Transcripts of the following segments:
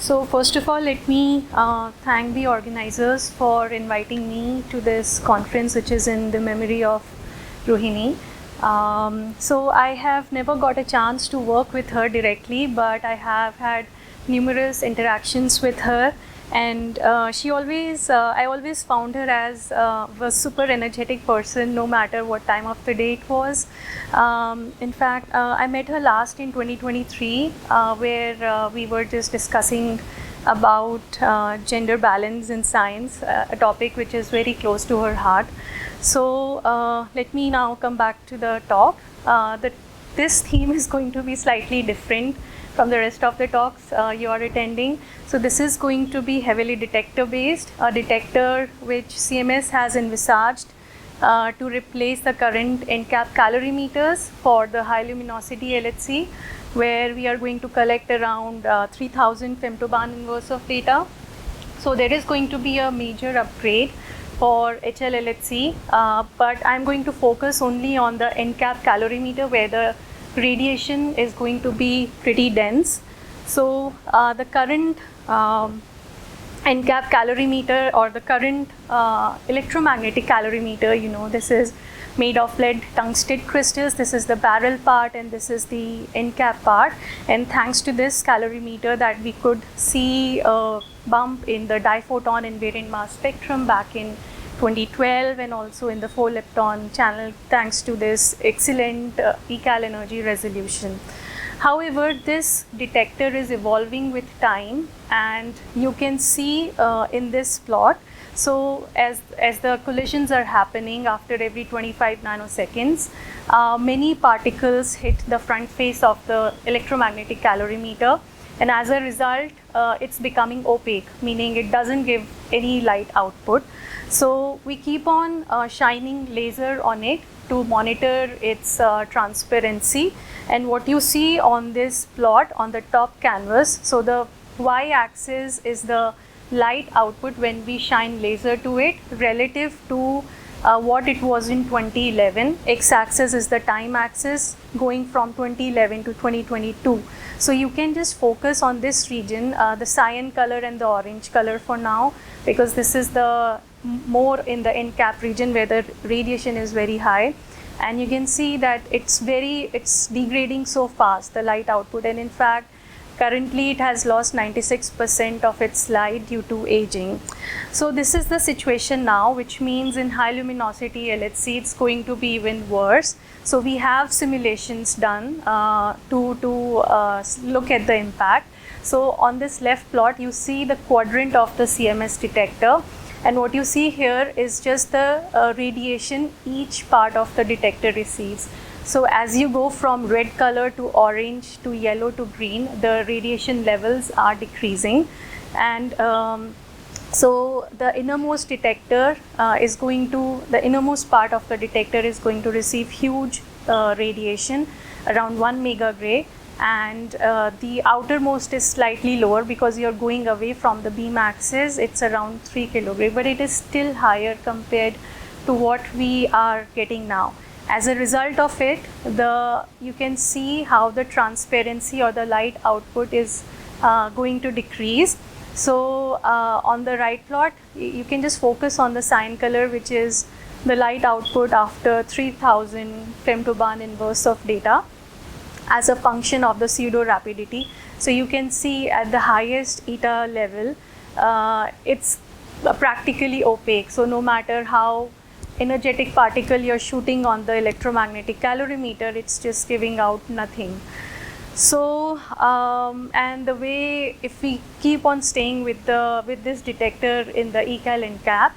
So first of all, let me thank the organizers for inviting me to this conference, which is in the memory of Rohini. So I have never got a chance to work with her directly, but I have had numerous interactions with her, and I always found her as a super energetic person, no matter what time of the day it was. In fact, I met her last in 2023, where we were just discussing about gender balance in science, a topic which is very close to her heart. So let me now come back to the talk. This theme is going to be slightly different from the rest of the talks you are attending. So this is going to be heavily detector based, a detector which CMS has envisaged to replace the current NCAP calorimeters for the high luminosity LHC, where we are going to collect around 3000 femtobarn inverse of data. So there is going to be a major upgrade for HLLHC, but I'm going to focus only on the NCAP calorimeter, where the radiation is going to be pretty dense. So the current NCAP calorimeter, or the current electromagnetic calorimeter, this is made of lead tungsten crystals. This is the barrel part and this is the NCAP part. And thanks to this calorimeter that we could see a bump in the diphoton invariant mass spectrum back in 2012, and also in the 4-lepton channel, thanks to this excellent ecal energy resolution. However, this detector is evolving with time, and you can see in this plot. So as the collisions are happening after every 25 nanoseconds, many particles hit the front face of the electromagnetic calorimeter, and as a result, it's becoming opaque, meaning it doesn't give any light output. So we keep on shining laser on it to monitor its transparency. And what you see on this plot on the top canvas, so the y-axis is the light output when we shine laser to it relative to what it was in 2011. X-axis is the time axis going from 2011 to 2022. So you can just focus on this region, the cyan color and the orange color for now, because this is the more in the NCAP region where the radiation is very high. And you can see that it's degrading so fast, the light output, and in fact currently it has lost 96% of its light due to aging. So this is the situation now, which means in high luminosity LHC it's going to be even worse. So we have simulations done to look at the impact. So on this left plot you see the quadrant of the CMS detector, and what you see here is just the radiation each part of the detector receives. So as you go from red color to orange to yellow to green, the radiation levels are decreasing. And so the innermost detector the innermost part of the detector is going to receive huge radiation, around 1 megagray. And the outermost is slightly lower because you're going away from the beam axis. It's around 3 kilogray, but it is still higher compared to what we are getting now. As a result of it, you can see how the transparency or the light output is going to decrease. So on the right plot, you can just focus on the cyan color, which is the light output after 3000 femtobarn inverse of data as a function of the pseudo rapidity. So you can see at the highest eta level, it's practically opaque. So no matter how energetic particle you're shooting on the electromagnetic calorimeter, it's just giving out nothing. So and the way, if we keep on staying with this detector in the ecal NCAP,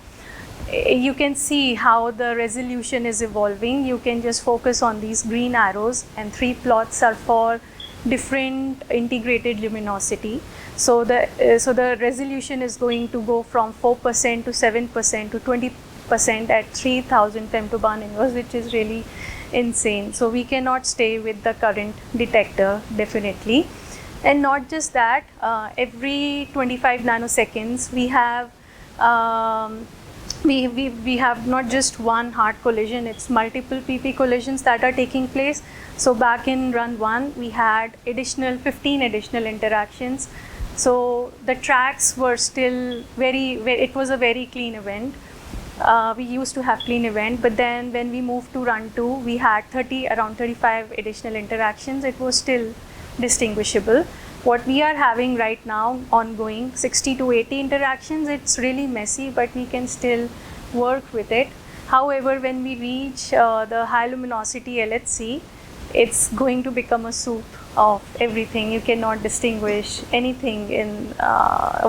you can see how the resolution is evolving. You can just focus on these green arrows, and 3 plots are for different integrated luminosity. So the resolution is going to go from 4% to 7% to 20% at 3000 femtobarn inverse, which is really insane. So we cannot stay with the current detector, definitely. And not just that, every 25 nanoseconds we have we have not just one hard collision, it's multiple PP collisions that are taking place. So back in run 1, we had 15 additional interactions. So the tracks were still it was a very clean event. We used to have clean event, but then when we moved to run 2, we had around 35 additional interactions. It was still distinguishable. What we are having right now, ongoing, 60 to 80 interactions, it's really messy, but we can still work with it. However, when we reach the high luminosity LHC, it's going to become a soup of everything. You cannot distinguish anything in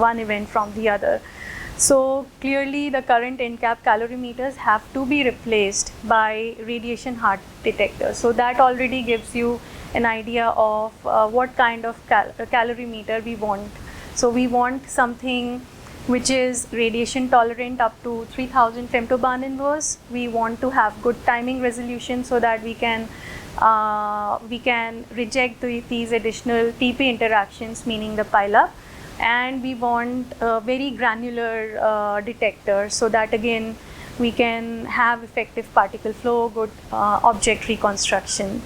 one event from the other. So clearly the current NCAP calorimeters have to be replaced by radiation hard detectors. So that already gives you an idea of what kind of calorimeter we want. So we want something which is radiation tolerant up to 3000 femtobarn inverse. We want to have good timing resolution so that we can reject these additional TP interactions, meaning the pileup. And we want a very granular detector so that again we can have effective particle flow, good object reconstruction.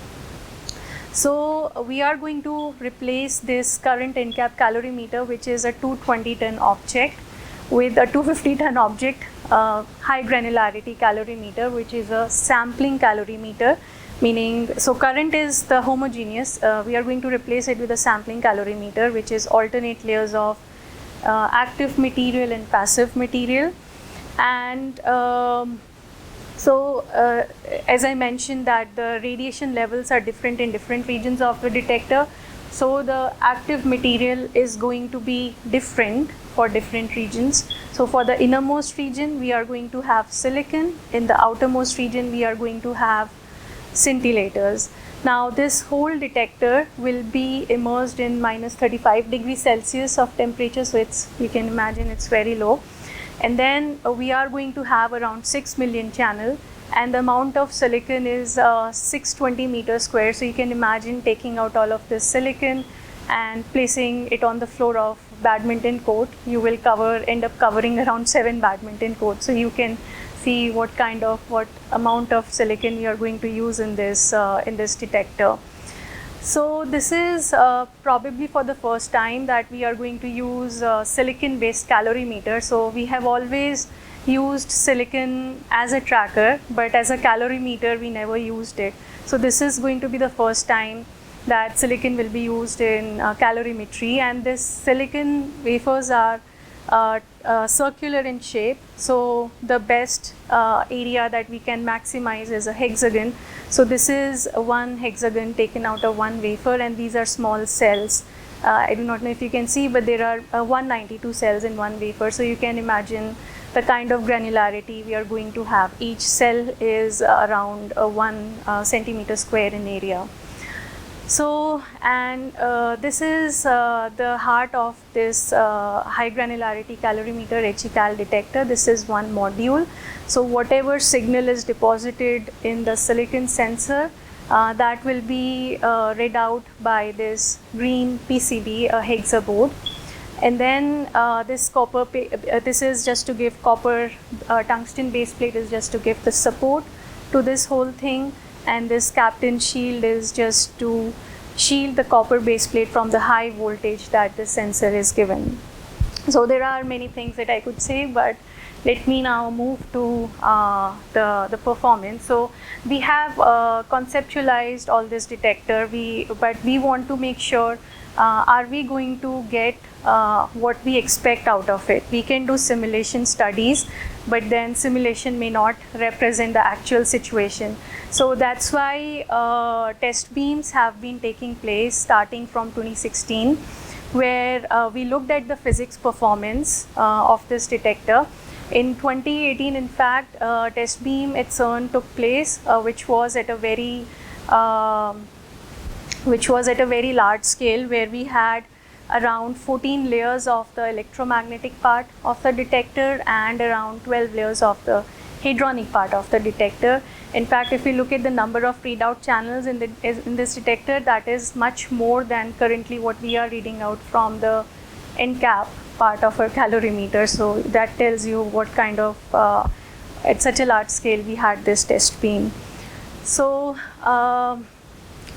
So we are going to replace this current NCAP calorimeter, which is a 220-ton object, with a 250-ton object high granularity calorimeter, which is a sampling calorimeter. Meaning, so current is the homogeneous. We are going to replace it with a sampling calorimeter, which is alternate layers of active material and passive material. And as I mentioned, that the radiation levels are different in different regions of the detector. So the active material is going to be different for different regions. So for the innermost region, we are going to have silicon. In the outermost region, we are going to have scintillators. Now this whole detector will be immersed in minus 35 degrees Celsius of temperature, so you can imagine it's very low. And then we are going to have around 6 million channel, and the amount of silicon is 620 meters square. So you can imagine taking out all of this silicon and placing it on the floor of badminton court. You will end up covering around 7 badminton courts. So you can see what amount of silicon we are going to use in this detector. So this is probably for the first time that we are going to use silicon based calorimeter. So we have always used silicon as a tracker, but as a calorimeter we never used it. So this is going to be the first time that silicon will be used in calorimetry, and this silicon wafers are circular in shape. So the best area that we can maximize is a hexagon. So this is one hexagon taken out of one wafer, and these are small cells. I do not know if you can see, but there are 192 cells in one wafer. So you can imagine the kind of granularity we are going to have. Each cell is around 1 centimeter square in area. So, and this is the heart of this high granularity calorimeter HECAL detector. This is one module. So whatever signal is deposited in the silicon sensor, that will be read out by this green PCB, a hexa board. And then this is just to give copper, tungsten base plate is just to give the support to this whole thing. And this Kapton shield is just to shield the copper base plate from the high voltage that the sensor is given. So there are many things that I could say, but let me now move to the performance. So we have conceptualized all this detector, but we want to make sure, are we going to get what we expect out of it? We can do simulation studies, but then simulation may not represent the actual situation. So that's why test beams have been taking place starting from 2016, where we looked at the physics performance of this detector. In 2018, in fact, test beam at CERN took place, which was at a very large scale, where we had around 14 layers of the electromagnetic part of the detector and around 12 layers of the hadronic part of the detector. In fact, if we look at the number of readout channels in this detector, that is much more than currently what we are reading out from the NCAP part of our calorimeter. So that tells you what kind of, at such a large scale, we had this test beam. So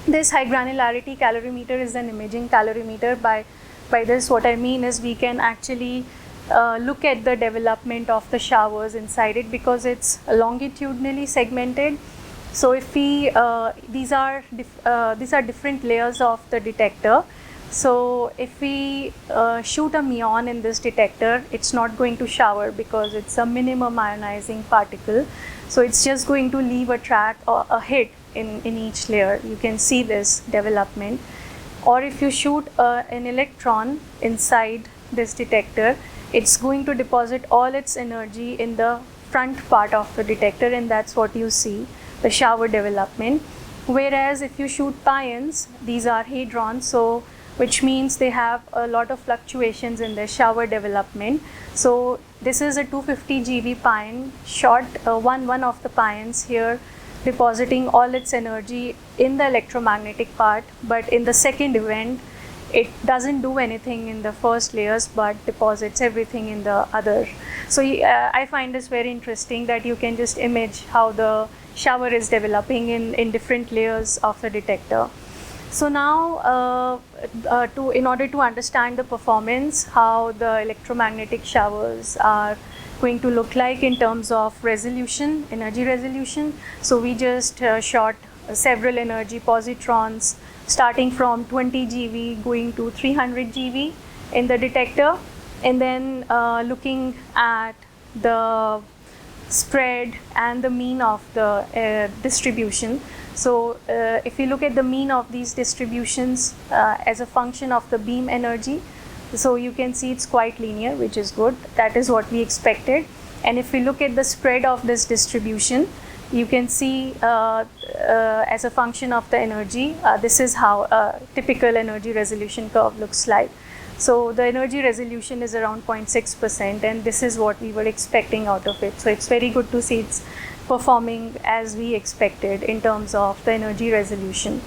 this high granularity calorimeter is an imaging calorimeter by By this, what I mean is we can actually look at the development of the showers inside it, because it's longitudinally segmented. So if we these are different layers of the detector. So if we shoot a muon in this detector, it's not going to shower because it's a minimum ionizing particle. So it's just going to leave a track or a hit in each layer. You can see this development. Or if you shoot an electron inside this detector, it's going to deposit all its energy in the front part of the detector, and that's what you see, the shower development. Whereas if you shoot pions, these are hadrons, so which means they have a lot of fluctuations in their shower development. So this is a 250 GeV pion shot, one of the pions here depositing all its energy in the electromagnetic part, but in the second event it doesn't do anything in the first layers but deposits everything in the other. So I find this very interesting, that you can just image how the shower is developing in different layers of the detector. So now in order to understand the performance, how the electromagnetic showers are going to look like in terms of resolution, energy resolution. So we just shot several energy positrons starting from 20 GeV going to 300 GeV in the detector, and then looking at the spread and the mean of the distribution. So if you look at the mean of these distributions as a function of the beam energy, so you can see it's quite linear, which is good. That is what we expected. And if we look at the spread of this distribution, you can see as a function of the energy, this is how a typical energy resolution curve looks like. So the energy resolution is around 0.6%, and this is what we were expecting out of it. So it's very good to see it's performing as we expected in terms of the energy resolution.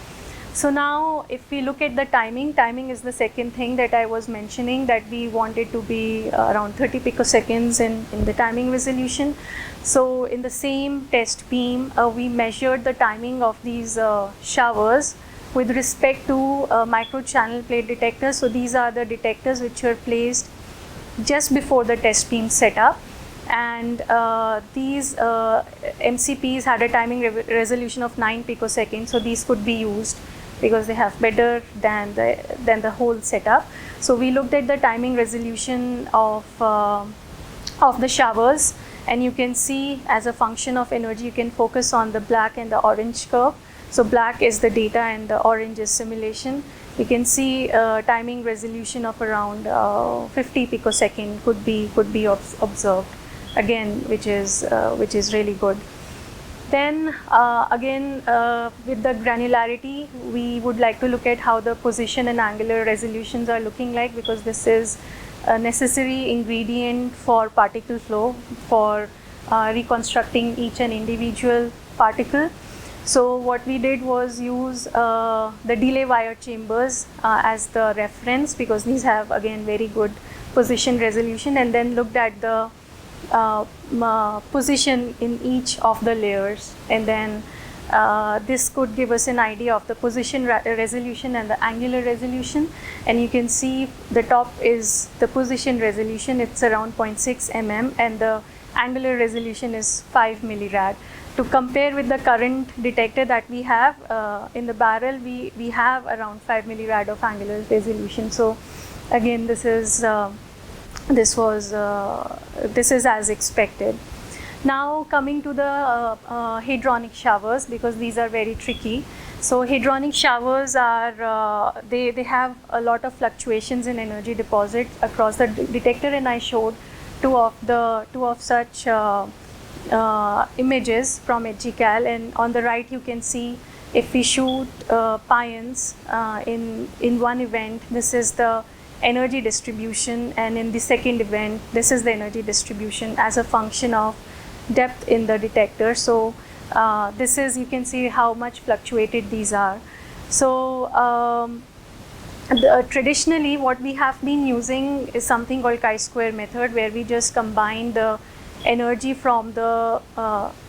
So now if we look at the timing is the second thing that I was mentioning, that we wanted to be around 30 picoseconds in the timing resolution. So in the same test beam, we measured the timing of these showers with respect to micro channel plate detectors. So these are the detectors which were placed just before the test beam setup, and these MCPs had a timing resolution of 9 picoseconds. So these could be used because they have better than the whole setup. So we looked at the timing resolution of the showers, and you can see as a function of energy, you can focus on the black and the orange curve. So black is the data and the orange is simulation. You can see timing resolution of around 50 picosecond could be observed again, which is really good. Then again, with the granularity, we would like to look at how the position and angular resolutions are looking like, because this is a necessary ingredient for particle flow, for reconstructing each and individual particle. So what we did was use the delay wire chambers as the reference, because these have again very good position resolution, and then looked at the position in each of the layers, and then this could give us an idea of the position resolution and the angular resolution. And you can see the top is the position resolution, it's around 0.6 mm, and the angular resolution is 5 millirad. To compare with the current detector that we have in the barrel, we have around 5 millirad of angular resolution. So again, this is as expected. Now coming to the hadronic showers, because these are very tricky. So hadronic showers are they have a lot of fluctuations in energy deposit across the detector, and I showed two of such images from HGCAL. And on the right you can see, if we shoot pions in one event, this is the energy distribution, and in the second event this is the energy distribution as a function of depth in the detector. So this is, you can see how much fluctuated these are. So traditionally what we have been using is something called chi-square method, where we just combine the energy from the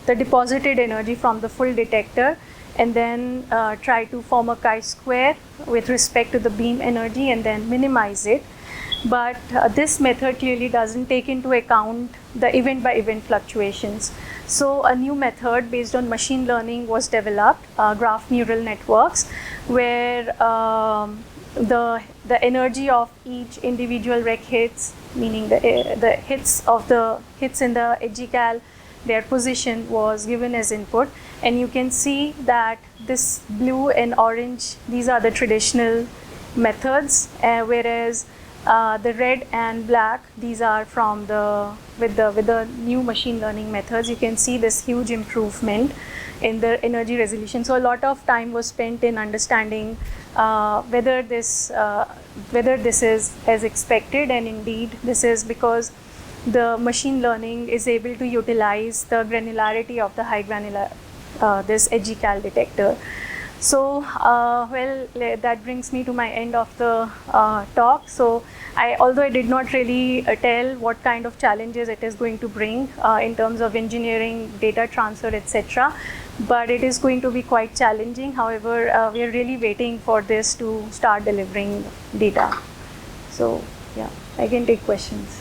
deposited energy from the full detector and then try to form a chi-square with respect to the beam energy and then minimize it. But this method clearly doesn't take into account the event by event fluctuations. So a new method based on machine learning was developed, graph neural networks, where the energy of each individual rec hits, meaning the hits of the hits in the EGCAL, their position was given as input, and you can see that this blue and orange, these are the traditional methods, whereas the red and black, these are from with the new machine learning methods. You can see this huge improvement in the energy resolution. So a lot of time was spent in understanding whether this is as expected, and indeed this is because the machine learning is able to utilize the granularity of the high granular this EGCAL detector. So, well, that brings me to my end of the talk. So, although I did not really tell what kind of challenges it is going to bring in terms of engineering, data transfer, etc., but it is going to be quite challenging. However, we are really waiting for this to start delivering data. So, yeah, I can take questions.